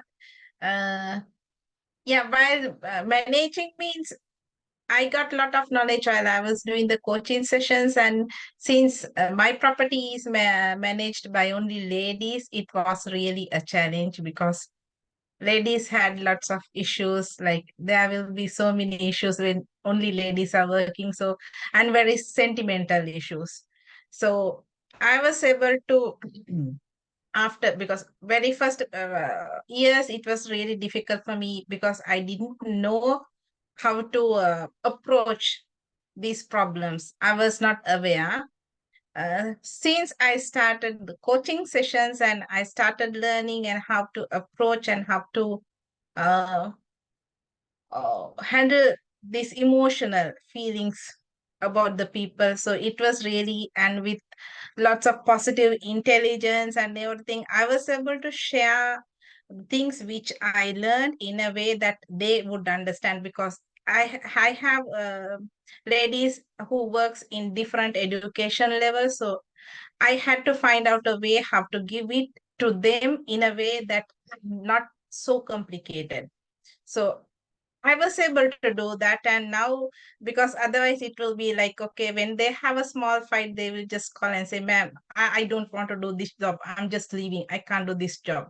[SPEAKER 6] Yeah, while managing means I got a lot of knowledge while I was doing the coaching sessions, and since my property is managed by only ladies, it was really a challenge because ladies had lots of issues. Like there will be so many issues when only ladies are working, so and very sentimental issues. So I was able to after, because very first years it was really difficult for me because I didn't know how to approach these problems. I was not aware. Since I started the coaching sessions and I started learning and how to approach and how to uh, handle these emotional feelings about the people. So it was really, and with lots of positive intelligence and everything, I was able to share things which I learned in a way that they would understand, because I have ladies who works in different education levels, so I had to find out a way how to give it to them in a way that not so complicated. So I was able to do that, and now, because otherwise it will be like, okay, when they have a small fight, they will just call and say, "Ma'am, I don't want to do this job. I'm just leaving. I can't do this job."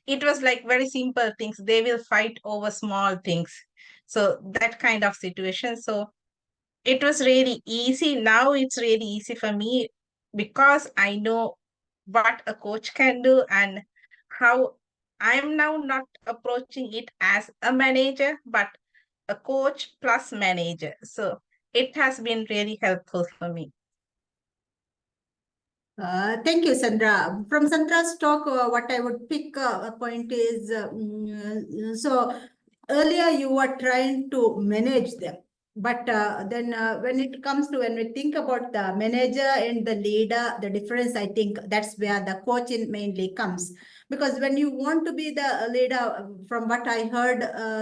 [SPEAKER 6] It was like very simple things. They will fight over small things. So that kind of situation. So it was really easy. Now it's really easy for me because I know what a coach can do and how I'm now not approaching it as a manager, but a coach plus manager. So it has been really helpful for me.
[SPEAKER 3] Thank you, Sandra. From Sandra's talk, what I would pick a point is, so earlier you were trying to manage them, but then when it comes to, when we think about the manager and the leader, the difference, I think that's where the coaching mainly comes. Because when you want to be the leader, from what I heard,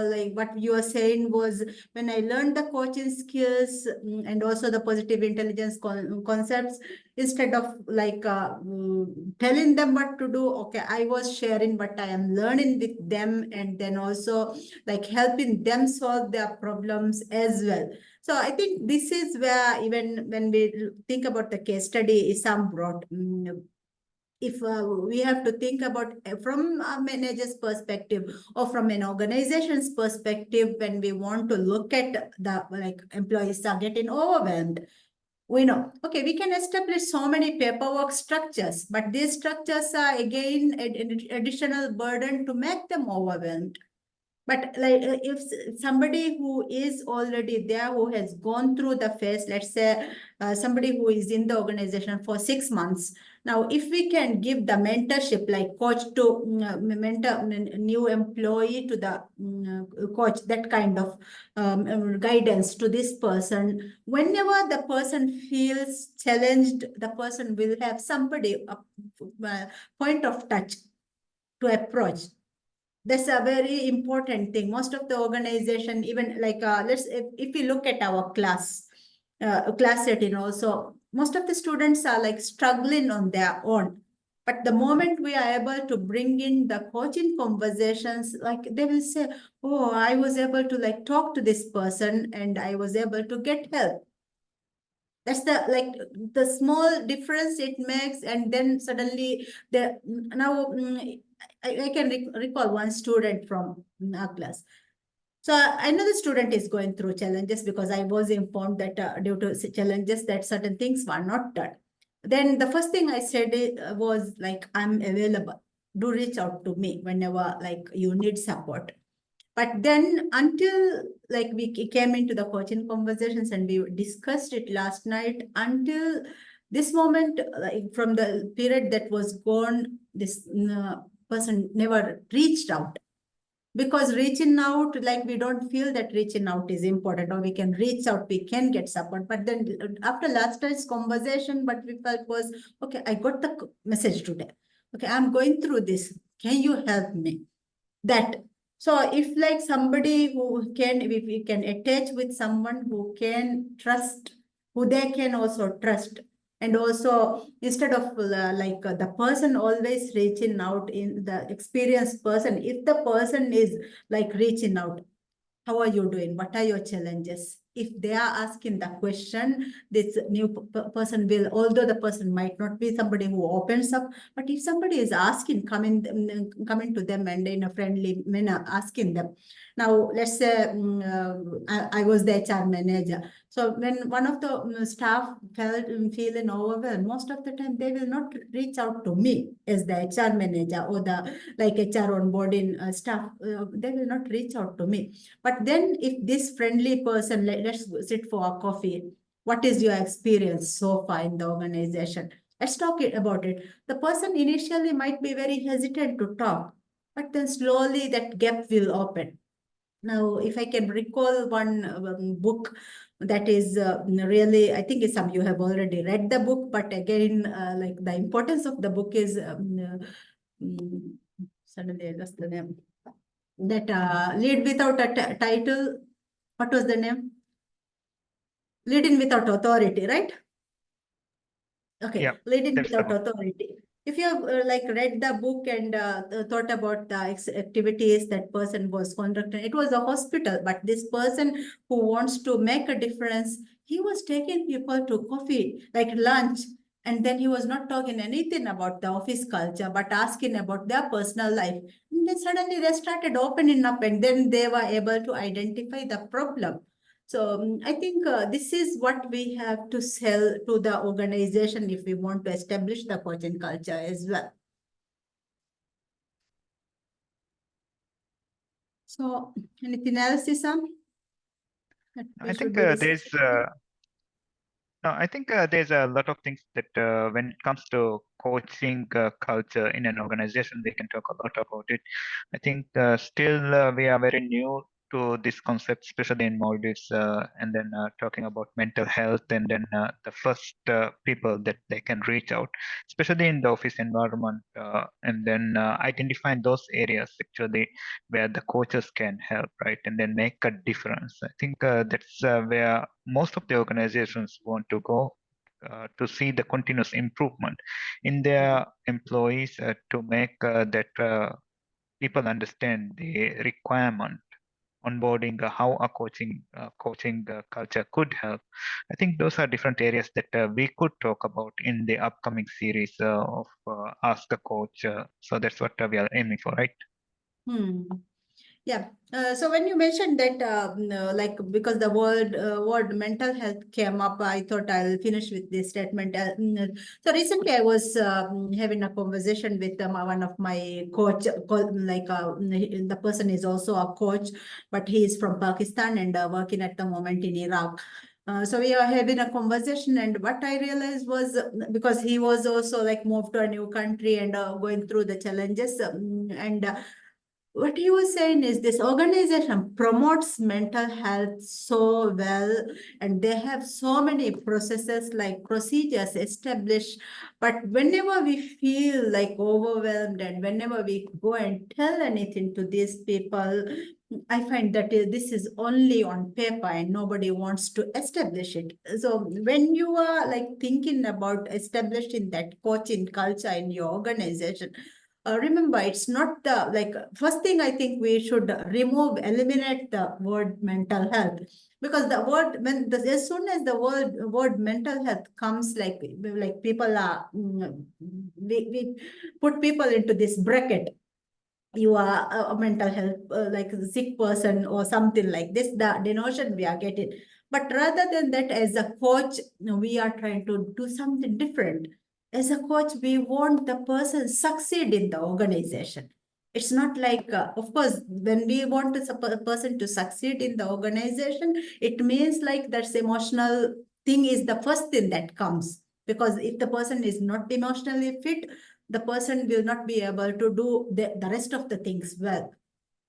[SPEAKER 3] like what you were saying was, when I learned the coaching skills, and also the positive intelligence concepts, instead of like telling them what to do, okay, I was sharing what I am learning with them, and then also like helping them solve their problems as well. So I think this is where, even when we think about the case study Isam brought, if we have to think about from a manager's perspective or from an organization's perspective, when we want to look at the like employees are getting overwhelmed, we know, okay, we can establish so many paperwork structures, but these structures are again an additional burden to make them overwhelmed. But like if somebody who is already there, who has gone through the phase, let's say somebody who is in the organization for 6 months, now if we can give the mentorship, like coach to mentor new employee to the coach, that kind of guidance to this person, whenever the person feels challenged, the person will have somebody, a point of touch to approach. That's a very important thing. Most of the organization, even like let's, if we look at our class setting also, most of the students are like struggling on their own. But the moment we are able to bring in the coaching conversations, like they will say, oh, I was able to like talk to this person and I was able to get help. That's the like the small difference it makes. And then suddenly the now I can recall one student from our class. So I know the student is going through challenges, because I was informed that due to challenges that certain things were not done. Then the first thing I said was like, I'm available, do reach out to me whenever like you need support. But then until like we came into the coaching conversations and we discussed it last night, until this moment, like from the period that was gone, this person never reached out. Because reaching out, like we don't feel that reaching out is important, or we can reach out, we can get support. But then after last night's conversation, what we felt was, okay, I got the message today. Okay, I'm going through this. Can you help me? That, so if like somebody who can, if we can attach with someone who can trust, who they can also trust, and also instead of like the person always reaching out, in the experienced person, if the person is like reaching out, how are you doing? What are your challenges? If they are asking the question, this new person will, although the person might not be somebody who opens up, but if somebody is asking, coming to them and in a friendly manner, asking them. Now, let's say I was the HR manager. So when one of the staff felt feeling overwhelmed, most of the time they will not reach out to me as the HR manager or the like HR onboarding staff. They will not reach out to me. But then if this friendly person, let's sit for a coffee. What is your experience so far in the organization? Let's talk about it. The person initially might be very hesitant to talk, but then slowly that gap will open. Now, if I can recall one book that is really, I think some you have already read the book, but again, like the importance of the book is suddenly I lost the name. That Lead Without a Title. What was the name? Leading Without Authority, right? Okay,
[SPEAKER 2] Yeah,
[SPEAKER 3] Leading
[SPEAKER 2] that's the
[SPEAKER 3] Without
[SPEAKER 2] book.
[SPEAKER 3] Authority. If you have like read the book and thought about the activities that person was conducting, it was a hospital, but this person who wants to make a difference, he was taking people to coffee, like lunch, and then he was not talking anything about the office culture, but asking about their personal life. And then suddenly they started opening up, and then they were able to identify the problem. So I think this is what we have to sell to the organization if we want to establish the coaching culture as well. So anything else, Isam? That we
[SPEAKER 2] I
[SPEAKER 3] should
[SPEAKER 2] think
[SPEAKER 3] be
[SPEAKER 2] there's
[SPEAKER 3] discussing?
[SPEAKER 2] No, I think there's a lot of things that when it comes to coaching culture in an organization, we can talk a lot about it. I think still we are very new to this concept, especially in Maldives, and then talking about mental health, and then the first people that they can reach out, especially in the office environment, and then identifying those areas actually where the coaches can help, right, and then make a difference. I think that's where most of the organizations want to go, to see the continuous improvement in their employees, to make that people understand the requirement onboarding, how a coaching culture could help. I think those are different areas that we could talk about in the upcoming series of Ask a Coach. So that's what we are aiming for, right?
[SPEAKER 3] Hmm. Yeah. So when you mentioned that, like because the word mental health came up, I thought I'll finish with this statement. So recently I was having a conversation with one of my coach, the person is also a coach, but he is from Pakistan and working at the moment in Iraq. So we are having a conversation, and what I realized was because he was also like moved to a new country and going through the challenges, and what he was saying is this organization promotes mental health so well, and they have so many processes like procedures established. But whenever we feel like overwhelmed and whenever we go and tell anything to these people, I find that this is only on paper and nobody wants to establish it. So when you are like thinking about establishing that coaching culture in your organization, remember, it's not the like first thing I think we should eliminate the word mental health, because the word as soon as the word mental health comes, like people are we put people into this bracket. You are a mental health like a sick person or something like this, the notion we are getting. But rather than that, as a coach, we are trying to do something different. As a coach, we want the person succeed in the organization. It's not like of course when we want a person to succeed in the organization, it means like that's emotional thing is the first thing that comes, because if the person is not emotionally fit, the person will not be able to do the rest of the things well.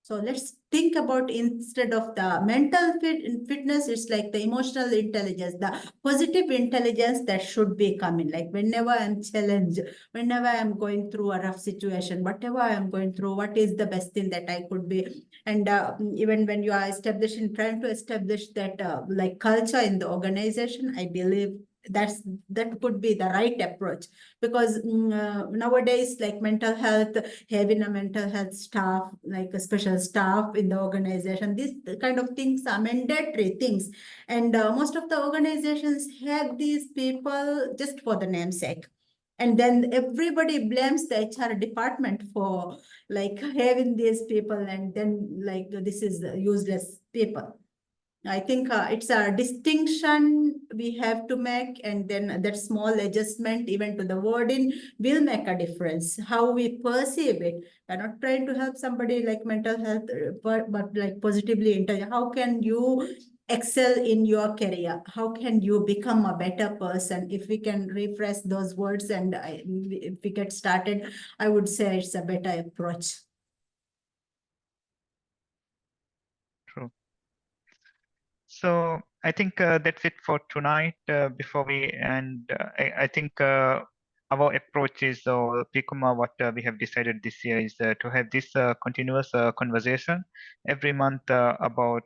[SPEAKER 3] So let's think about, instead of the fitness, it's like the emotional intelligence, the positive intelligence that should be coming. Like whenever I'm challenged, whenever I'm going through a rough situation, whatever I'm going through, what is the best thing that I could be? And even when you are trying to establish that like culture in the organization, I believe that could be the right approach, because nowadays, like mental health, having a mental health staff, like a special staff in the organization, these kind of things are mandatory things, and most of the organizations have these people just for the namesake. And then everybody blames the HR department for like having these people, and then like this is useless people. I think it's a distinction we have to make, and then that small adjustment even to the wording will make a difference. How we perceive it. We're not trying to help somebody like mental health, but like positively intelligent. How can you excel in your career? How can you become a better person? If we can refresh those words and if we get started, I would say it's a better approach.
[SPEAKER 2] True. So I think that's it for tonight. Before we end, I think our approach is, or Pikuma, what we have decided this year is to have this continuous conversation every month about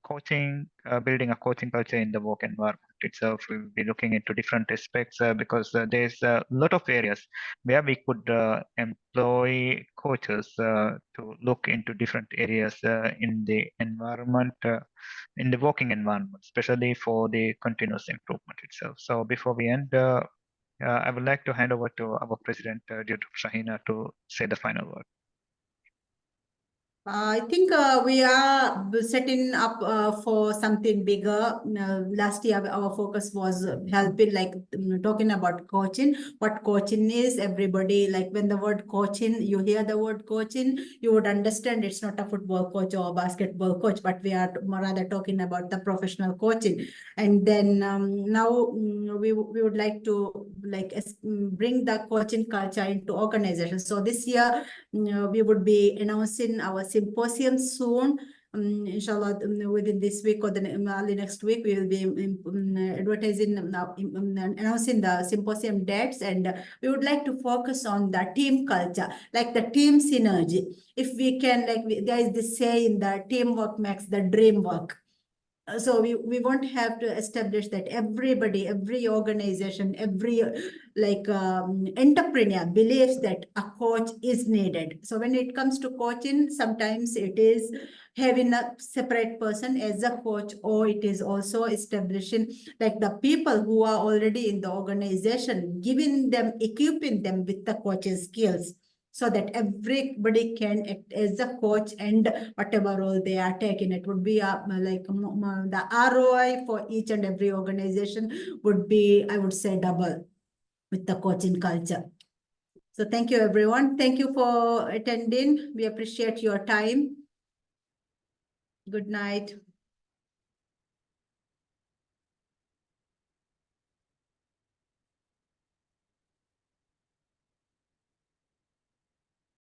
[SPEAKER 2] coaching, building a coaching culture in the work environment itself. We'll be looking into different aspects because there's a lot of areas where we could employ coaches to look into different areas in the environment. In the working environment, especially for the continuous improvement itself. So before we end, I would like to hand over to our president, Dr. Shahina, to say the final word.
[SPEAKER 3] I think we are setting up for something bigger. Last year, our focus was helping, like talking about coaching. What coaching is, everybody, like when the word coaching, you hear the word coaching, you would understand it's not a football coach or a basketball coach, but we are rather talking about the professional coaching. And then now we would like to bring the coaching culture into organizations. So this year, we would be announcing our symposium soon. Inshallah, within this week or the early next week, we will be advertising, announcing the symposium dates, and we would like to focus on the team culture, like the team synergy. If we can, there is this saying that teamwork makes the dream work. So we won't have to establish that everybody, every organization, every entrepreneur believes that a coach is needed. So when it comes to coaching, sometimes it is having a separate person as a coach, or it is also establishing like the people who are already in the organization, equipping them with the coaching skills, so that everybody can act as a coach, and whatever role they are taking, it would be the ROI for each and every organization would be, I would say, double with the coaching culture. So thank you, everyone. Thank you for attending. We appreciate your time. Good night.